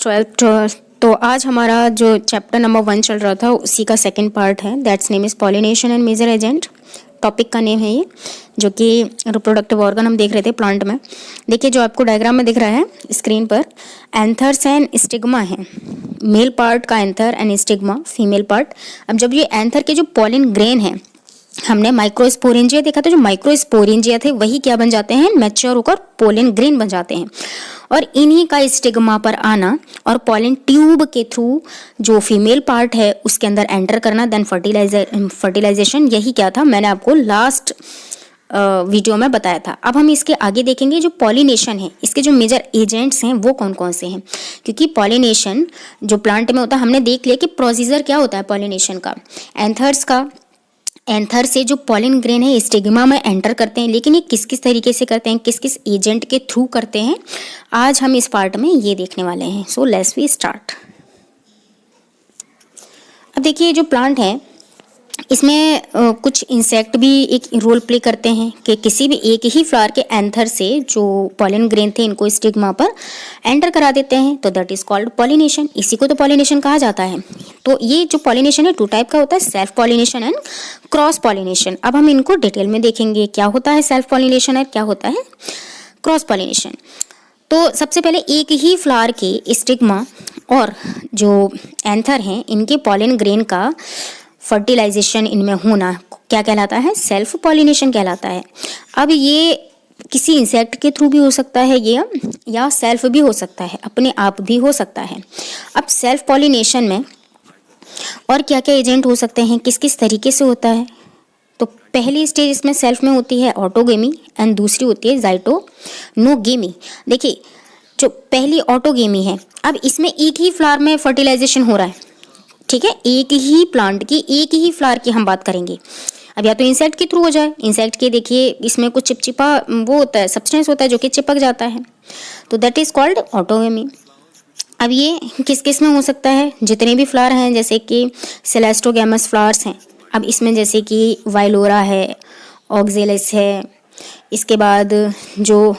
12th। तो आज हमारा जो चैप्टर नंबर 1 चल रहा था उसी का सेकंड पार्ट है, that's name is pollination and major agent. Topic का नेम है ये, जो कि रिप्रोडक्टिव ऑर्गन हम देख रहे थे प्लांट में। देखिए जो आपको डायग्राम में दिख रहा है स्क्रीन पर, एंथर्स एंड स्टिग्मा है। मेल पार्ट का anther and stigma female part. अब जब ये एंथर के जो पॉलिन ग्रेन है, हमने माइक्रोस्पोरेंजिया देखा था, जो माइक्रोस्पोरेंजिया थे वही क्या बन जाते हैं, मैच्योर होकर पोलिन ग्रेन बन जाते हैं। और इन्हीं का स्टिग्मा पर आना और पॉलिन ट्यूब के थ्रू जो फीमेल पार्ट है उसके अंदर एंटर करना, देन फर्टिलाइजेशन, यही क्या था मैंने आपको लास्ट वीडियो में बताया था। अब हम इसके आगे देखेंगे जो पॉलिनेशन है, इसके जो मेजर एजेंट्स हैं वो कौन कौन से हैं। क्योंकि पॉलिनेशन जो प्लांट में होता है, हमने देख लिया कि प्रोसीजर क्या होता है पॉलिनेशन का। एंथर से जो पॉलिन ग्रेन है स्टिग्मा में एंटर करते हैं, लेकिन ये किस किस तरीके से करते हैं, किस किस एजेंट के थ्रू करते हैं, आज हम इस पार्ट में ये देखने वाले हैं। So let's we start. अब देखिए जो प्लांट है इसमें कुछ इंसेक्ट भी एक रोल प्ले करते हैं कि किसी भी एक ही फ्लावर के एंथर से जो पॉलिन ग्रेन थे इनको स्टिग्मा पर एंटर करा देते हैं, तो दैट इज कॉल्ड पॉलिनेशन। इसी को तो पॉलिनेशन कहा जाता है। तो ये जो पॉलिनेशन है 2 टाइप का होता है, self pollination and cross pollination. अब हम इनको डिटेल में देखेंगे, क्या होता है सेल्फ पॉलिनेशन और क्या होता है क्रॉस पॉलिनेशन। तो सबसे पहले एक ही फ्लावर के स्टिग्मा और जो एंथर हैं इनके पॉलिन ग्रेन का फर्टिलाइजेशन इनमें होना क्या कहलाता है, सेल्फ पॉलिनेशन कहलाता है। अब ये किसी इंसेक्ट के थ्रू भी हो सकता है ये, या सेल्फ भी हो सकता है, अपने आप भी हो सकता है। अब सेल्फ पॉलिनेशन में और क्या क्या एजेंट हो सकते हैं, किस किस तरीके से होता है। तो पहली स्टेज इसमें सेल्फ में होती है ऑटोगेमी एंड दूसरी होती है ज़ाइटोनोगेमी। देखिए जो पहली ऑटोगेमी है, अब इसमें एक ही फ्लावर में फर्टिलाइजेशन हो रहा है, ठीक है, एक ही प्लांट की एक ही फ्लावर की हम बात करेंगे। अब या तो इंसेक्ट के थ्रू हो जाए, इंसेक्ट के देखिए इसमें कुछ चिपचिपा वो होता है, सब्सटेंस होता है जो कि चिपक जाता है, तो दैट इज कॉल्ड ऑटोगेमी। अब ये किस किस में हो सकता है, जितने भी फ्लावर हैं जैसे कि सेलेस्टोगेमस फ्लावर्स हैं, अब इसमें जैसे कि वाइलोरा है, ऑक्जेलिस है, इसके बाद जो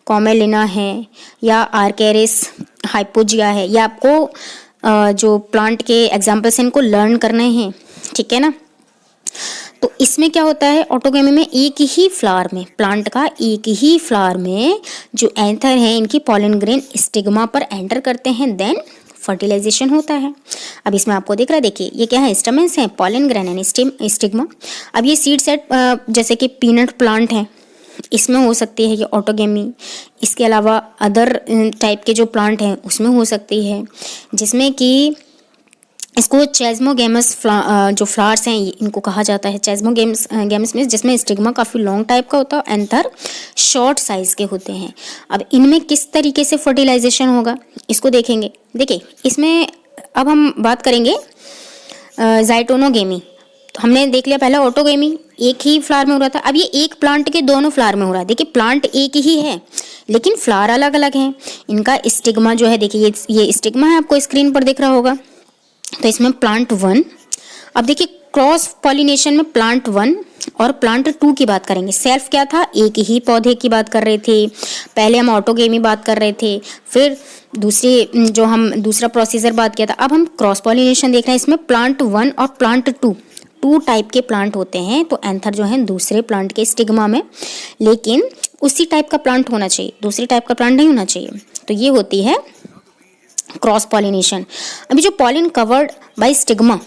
कॉमेलिना है या आर्केरिस हाइपोजिया है, ये आपको जो प्लांट के एग्जाम्पल्स हैं इनको लर्न करने हैं, ठीक है ना। तो इसमें क्या होता है ऑटोगेमी में, एक ही फ्लावर में, प्लांट का एक ही फ्लावर में जो एंथर हैं इनकी पॉलिन ग्रेन स्टिग्मा पर एंटर करते हैं, देन फर्टिलाइजेशन होता है। अब इसमें आपको दिख रहा है, देखिए ये क्या है, स्टमेंस हैं, पॉलिन ग्रेन एंड स्टिग्मा। अब ये सीड सेट जैसे कि पीनट प्लांट है, इसमें हो सकती है ये ऑटोगेमी। इसके अलावा अदर टाइप के जो प्लांट हैं उसमें हो सकती है, जिसमें कि इसको चेस्मोगेमस जो फ्लावर्स हैं इनको कहा जाता है चेस्मोगेमस में, जिसमें स्टिग्मा काफ़ी लॉन्ग टाइप का होता है, एंथर शॉर्ट साइज के होते हैं। अब इनमें किस तरीके से फर्टिलाइजेशन होगा इसको देखेंगे। देखिए इसमें अब हम बात करेंगे ज़ाइटोनोगेमी। तो हमने देख लिया पहला ऑटोगेमी, एक ही फ्लावर में हो रहा था। अब ये एक प्लांट के दोनों फ्लावर में हो रहा है। देखिए प्लांट एक ही है लेकिन फ्लावर अलग अलग हैं। इनका स्टिग्मा जो है, देखिए ये स्टिग्मा है, आपको स्क्रीन पर दिख रहा होगा। तो इसमें प्लांट 1, अब देखिए क्रॉस पॉलिनेशन में प्लांट 1 और प्लांट 2 की बात करेंगे। सेल्फ क्या था, एक ही पौधे की बात कर रहे थे, पहले हम ऑटोगेमी बात कर रहे थे, फिर दूसरा प्रोसीजर बात किया था। अब हम क्रॉस पॉलिनेशन देख रहे हैं, इसमें प्लांट 1 और प्लांट 2 टाइप के प्लांट होते हैं। तो एंथर जो है दूसरे प्लांट के स्टिग्मा में, लेकिन उसी टाइप का प्लांट होना चाहिए, दूसरी टाइप का प्लांट नहीं होना चाहिए। तो ये होती है क्रॉस पॉलिनेशन। अभी जो पॉलिन कवर्ड बाय स्टिग्मा,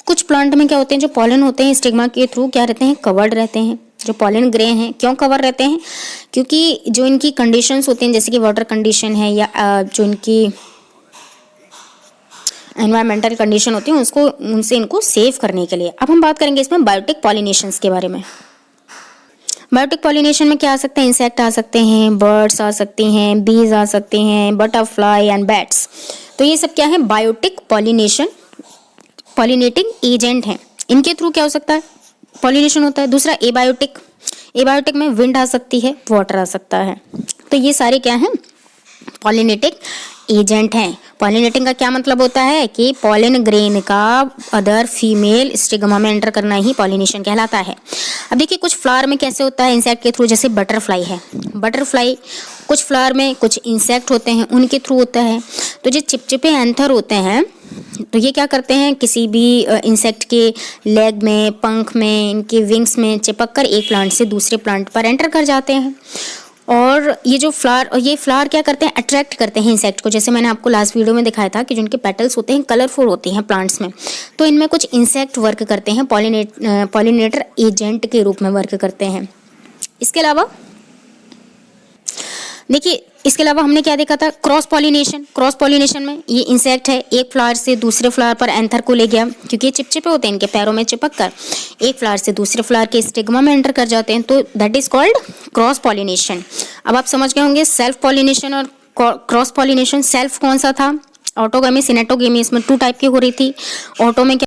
कुछ प्लांट में क्या होते हैं, जो पॉलिन होते हैं स्टिग्मा के थ्रू क्या रहते हैं, कवर्ड रहते हैं। जो पॉलिन ग्रेन हैं क्यों कवर रहते हैं, क्योंकि जो इनकी कंडीशंस होती हैं जैसे कि वाटर कंडीशन है या जो इनकी एनवायरमेंटल कंडीशन होती है उनसे इनको सेव करने के लिए। अब हम बात करेंगे इसमें बायोटिक पॉलिनेशंस के बारे में। बायोटिक पॉलिनेशन में क्या आ सकते हैं, इंसेक्ट आ सकते हैं, बर्ड्स आ सकती हैं, बीज आ सकते हैं, बटरफ्लाई एंड बैट्स। तो ये सब क्या है, बायोटिक पॉलिनेटिंग एजेंट हैं। इनके थ्रू क्या हो सकता है, पॉलिनेशन होता है। दूसरा एबायोटिक में विंड आ सकती है, वाटर आ सकता है। तो ये सारे क्या हैं, पॉलिनेटिक एजेंट हैं। पॉलिनेटिंग का क्या मतलब होता है कि पॉलन ग्रेन का अदर फीमेल स्टिग्मा में एंटर करना ही पॉलिनेशन कहलाता है। अब देखिए कुछ फ्लावर में कैसे होता है इंसेक्ट के थ्रू, जैसे बटरफ्लाई है। बटरफ्लाई कुछ फ्लावर में कुछ इंसेक्ट होते हैं उनके थ्रू होता है। तो जो चिपचिपे एंथर होते हैं तो ये क्या करते हैं, किसी भी इंसेक्ट के लेग में, पंख में, इनके विंग्स में चिपक कर एक प्लांट से दूसरे प्लांट पर एंटर कर जाते हैं। और ये जो फ्लावर क्या करते हैं, अट्रैक्ट करते हैं इंसेक्ट को। जैसे मैंने आपको लास्ट वीडियो में दिखाया था कि जिनके पेटल्स होते हैं कलरफुल होते हैं प्लांट्स में, तो इनमें कुछ इंसेक्ट वर्क करते हैं, पॉलिनेटर एजेंट के रूप में वर्क करते हैं। इसके अलावा देखिए, इसके अलावा हमने क्या देखा था, क्रॉस पॉलिनेशन। क्रॉस पॉलिनेशन में ये इंसेक्ट है एक फ्लावर से दूसरे फ्लावर पर एंथर को ले गया, क्योंकि ये चिपचिपे होते हैं, इनके पैरों में चिपक कर एक फ्लावर से दूसरे फ्लावर के स्टिग्मा में एंटर कर जाते हैं, तो that is called cross pollination. अब आप समझ गए होंगे सेल्फ पॉलिनेशन और क्रॉस पॉलिनेशन। सेल्फ कौन सा था, ऑटोगेमी, सिनेटोगेमी, इसमें 2 टाइप की हो रही थी। ऑटो में क्या